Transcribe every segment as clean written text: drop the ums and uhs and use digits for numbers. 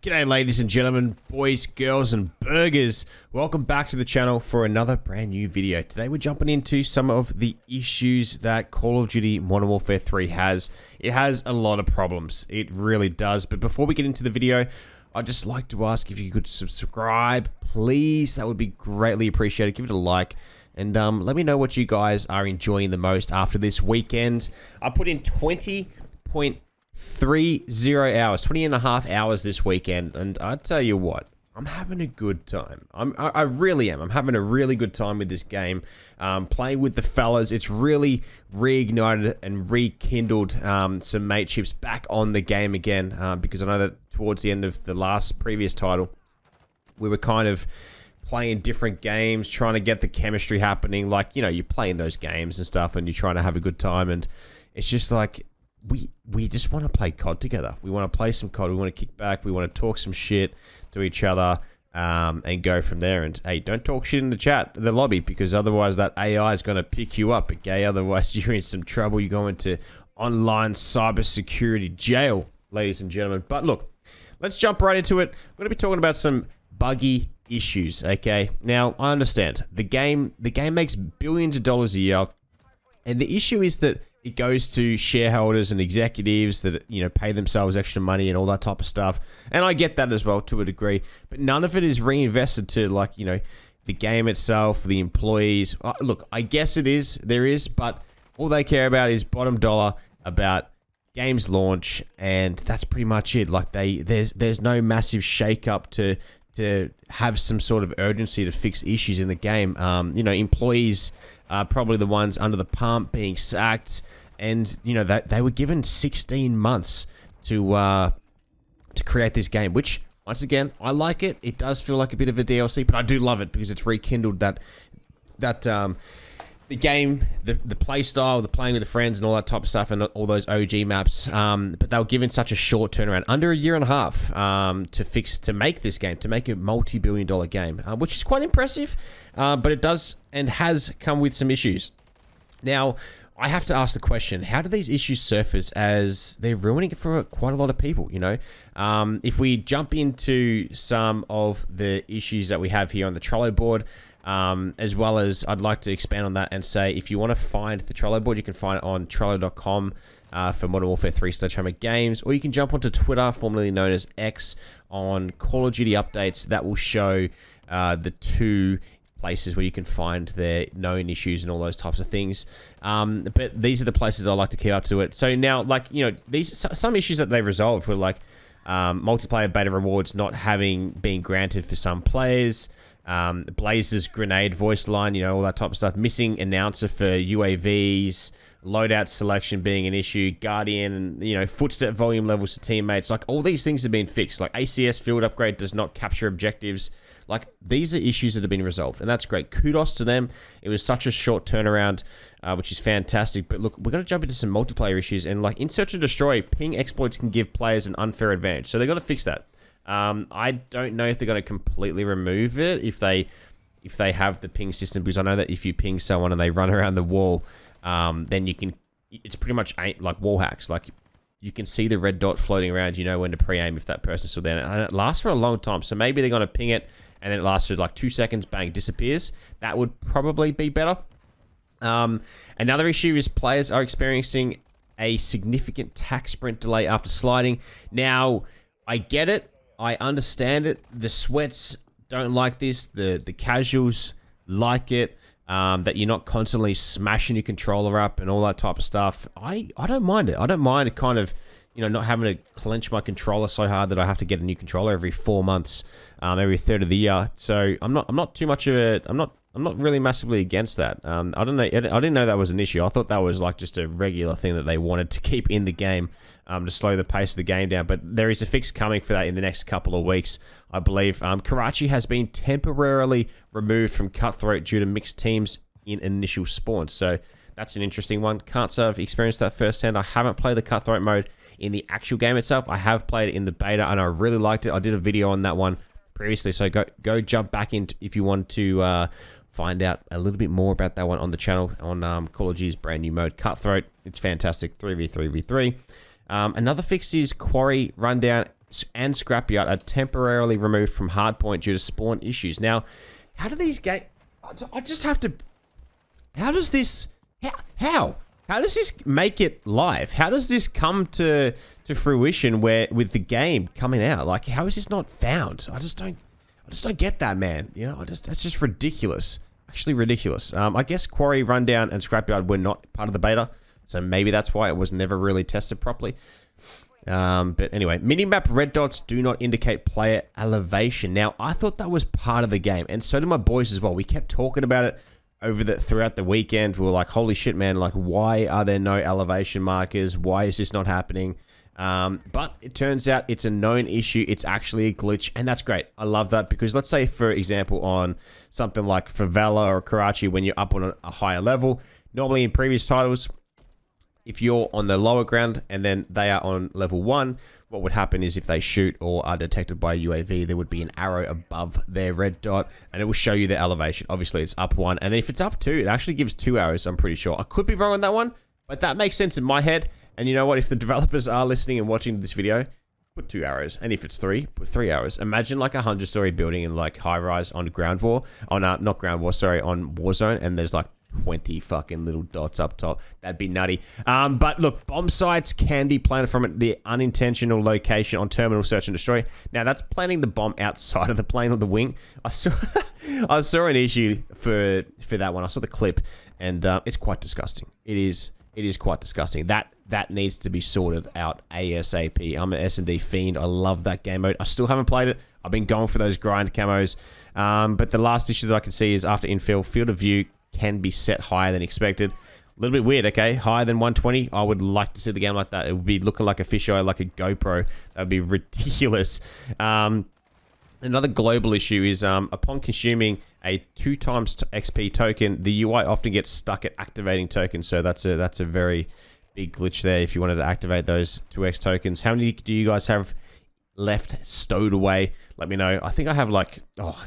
G'day ladies and gentlemen, boys, girls and burgers. Welcome back to the channel for another brand new video. Today we're jumping into some of the issues that Call of Duty Modern Warfare 3 has. It has a lot of problems, it really does. But before we get into the video, I'd just like to ask if you could subscribe, please. That would be greatly appreciated. Give it a like. And let me know what you guys are enjoying the most after this weekend. I put in 20.30 hours, 20 and a half hours this weekend, and I tell you what, I'm having a good time. I really am. I'm having a really good time with this game. Playing with the fellas, it's really reignited and rekindled some mateships back on the game again, because I know that towards the end of the previous title, we were kind of playing different games, trying to get the chemistry happening. Like, you know, you're playing those games and stuff and you're trying to have a good time, and it's just like, we just want to play COD together. We want to play some COD. We want to kick back. We want to talk some shit to each other, and go from there. And hey, don't talk shit in the chat, the lobby, because otherwise that AI is going to pick you up, okay? Otherwise you're in some trouble. You go into online cybersecurity jail, ladies and gentlemen. But look, let's jump right into it. We're going to be talking about some buggy issues, okay? Now, I understand the game makes billions of dollars a year, and the issue is that it goes to shareholders and executives that, you know, pay themselves extra money and all that type of stuff. And I get that as well to a degree, but none of it is reinvested to, like, you know, the game itself, the employees. Look, I guess there is, but all they care about is bottom dollar about games launch, and that's pretty much it. Like, there's no massive shake up to have some sort of urgency to fix issues in the game. You know, employees are probably the ones under the pump being sacked, and you know that they were given 16 months to create this game, which, once again, I like it. It does feel like a bit of a DLC, but I do love it because it's rekindled that the game, the play style, the playing with the friends and all that type of stuff, and all those OG maps. But they were given such a short turnaround, under a year and a half, to make this game, to make a multi-billion-dollar game, which is quite impressive. But it does and has come with some issues. Now, I have to ask the question: how do these issues surface as they're ruining it for quite a lot of people? You know, if we jump into some of the issues that we have here on the Trello board. As well as, I'd like to expand on that and say, if you want to find the Trello board, you can find it on Trello.com for Modern Warfare 3 Sledgehammer Games, or you can jump onto Twitter, formerly known as X, on Call of Duty updates. That will show the two places where you can find their known issues and all those types of things. But these are the places I like to keep up to it. So now, like, you know, some issues that they resolved were like multiplayer beta rewards not being granted for some players. Blazer's grenade voice line, you know, all that type of stuff. Missing announcer for UAVs, loadout selection being an issue, Guardian, and, you know, footstep volume levels to teammates. Like, all these things have been fixed. Like, ACS field upgrade does not capture objectives. Like, these are issues that have been resolved, and that's great. Kudos to them. It was such a short turnaround, which is fantastic. But look, we're going to jump into some multiplayer issues, and like in Search and Destroy, ping exploits can give players an unfair advantage, so they're going to fix that. I don't know if they're going to completely remove it if they have the ping system, because I know that if you ping someone and they run around the wall, then you can, it's pretty much like wall hacks. Like, you can see the red dot floating around, you know when to pre-aim if that person's still there, and it lasts for a long time. So maybe they're going to ping it and then it lasts for like 2 seconds, bang, it disappears. That would probably be better. Another issue is players are experiencing a significant tack sprint delay after sliding. Now, I get it. I understand it. The sweats don't like this. The casuals like it. That you're not constantly smashing your controller up and all that type of stuff. I don't mind it. I don't mind it kind of, you know, not having to clench my controller so hard that I have to get a new controller every 4 months, every third of the year. So I'm not too much of a, I'm not really massively against that. I don't know. I didn't know that was an issue. I thought that was like just a regular thing that they wanted to keep in the game, to slow the pace of the game down. But there is a fix coming for that in the next couple of weeks, I believe. Karachi has been temporarily removed from Cutthroat due to mixed teams in initial spawn. So that's an interesting one. Can't say I've experienced that firsthand. I haven't played the Cutthroat mode in the actual game itself. I have played it in the beta and I really liked it. I did a video on that one previously, so go jump back in if you want to find out a little bit more about that one on the channel on Call of Duty's brand new mode, Cutthroat. It's fantastic, 3v3v3. Another fix is Quarry Rundown and Scrapyard are temporarily removed from Hardpoint due to spawn issues. Now, how do these games... I just have to... How does this... How? How does this make it live? How does this come to fruition where with the game coming out? Like, how is this not found? I just don't get that, man. You know, that's just ridiculous. Actually ridiculous. I guess Quarry, Rundown, and Scrapyard were not part of the beta, so maybe that's why it was never really tested properly. But anyway, minimap red dots do not indicate player elevation. Now, I thought that was part of the game, and so did my boys as well. We kept talking about it throughout the weekend. We were like, holy shit, man, like, why are there no elevation markers? Why is this not happening? But it turns out it's a known issue. It's actually a glitch, and that's great. I love that, because let's say, for example, on something like Favela or Karachi, when you're up on a higher level, normally in previous titles, if you're on the lower ground and then they are on level 1, what would happen is if they shoot or are detected by a UAV, there would be an arrow above their red dot, and it will show you their elevation. Obviously, it's up 1, and then if it's up 2, it actually gives 2 arrows, I'm pretty sure. I could be wrong on that one, but that makes sense in my head. And you know what? If the developers are listening and watching this video, put 2 arrows. And if it's 3, put 3 arrows. Imagine like a 100-story building in like high rise on Ground War. Oh, no, not Ground War, sorry, on Warzone. And there's like 20 fucking little dots up top. That'd be nutty. But look, bomb sites can be planted from the unintentional location on terminal search and destroy. Now, that's planting the bomb outside of the plane or the wing. I saw an issue for that one. I saw the clip, and it's quite disgusting. It is quite disgusting. That needs to be sorted out ASAP. I'm an S&D fiend. I love that game mode. I still haven't played it. I've been going for those grind camos. But the last issue that I can see is after infill, field of view can be set higher than expected. A little bit weird, okay? Higher than 120. I would like to see the game like that. It would be looking like a fisheye, like a GoPro. That would be ridiculous. Another global issue is upon consuming a 2 times XP token, the UI often gets stuck at activating tokens. So that's a very big glitch there if you wanted to activate those 2x tokens. How many do you guys have left stowed away? Let me know. I think I have like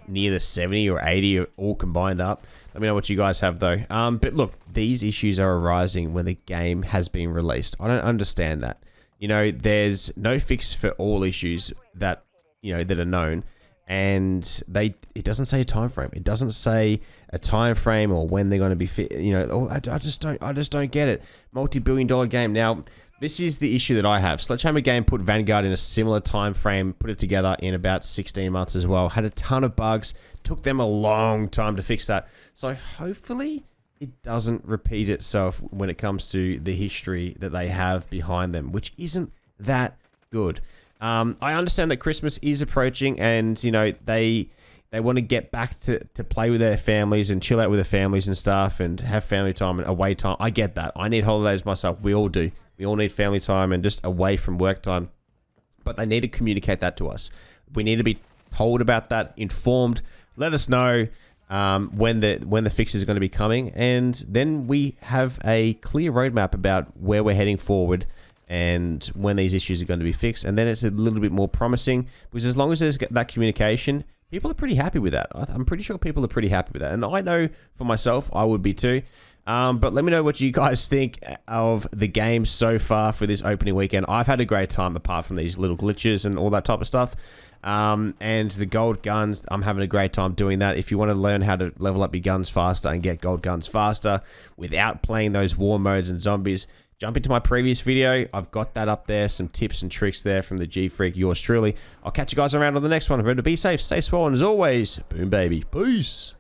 near the 70 or 80 all combined up. Let me know what you guys have though. But look, these issues are arising when the game has been released. I don't understand that. You know, there's no fix for all issues that, you know, that are known. And it doesn't say a time frame. It doesn't say a time frame or when they're going to be fit. You know, I just don't get it. Multi-billion-dollar game. Now, this is the issue that I have. Sledgehammer Game put Vanguard in a similar time frame, put it together in about 16 months as well. Had a ton of bugs. Took them a long time to fix that. So hopefully it doesn't repeat itself when it comes to the history that they have behind them, which isn't that good. I understand that Christmas is approaching, and you know they want to get back to play with their families and chill out with their families and stuff, and have family time and away time. I get that. I need holidays myself. We all do. We all need family time and just away from work time. But they need to communicate that to us. We need to be told about that, informed. Let us know when the fixes are going to be coming, and then we have a clear roadmap about where we're heading forward and when these issues are going to be fixed. And then it's a little bit more promising, because as long as there's that communication, people are pretty happy with that. I'm pretty sure people are pretty happy with that, and I know for myself I would be too. But let me know what you guys think of the game so far for this opening weekend. I've had a great time apart from these little glitches and all that type of stuff. And the gold guns, I'm having a great time doing that. If you want to learn how to level up your guns faster and get gold guns faster without playing those war modes and zombies, jump into my previous video. I've got that up there, some tips and tricks there from the G-Freak, yours truly. I'll catch you guys around on the next one. Remember to be safe, stay swollen, as always. Boom, baby. Peace.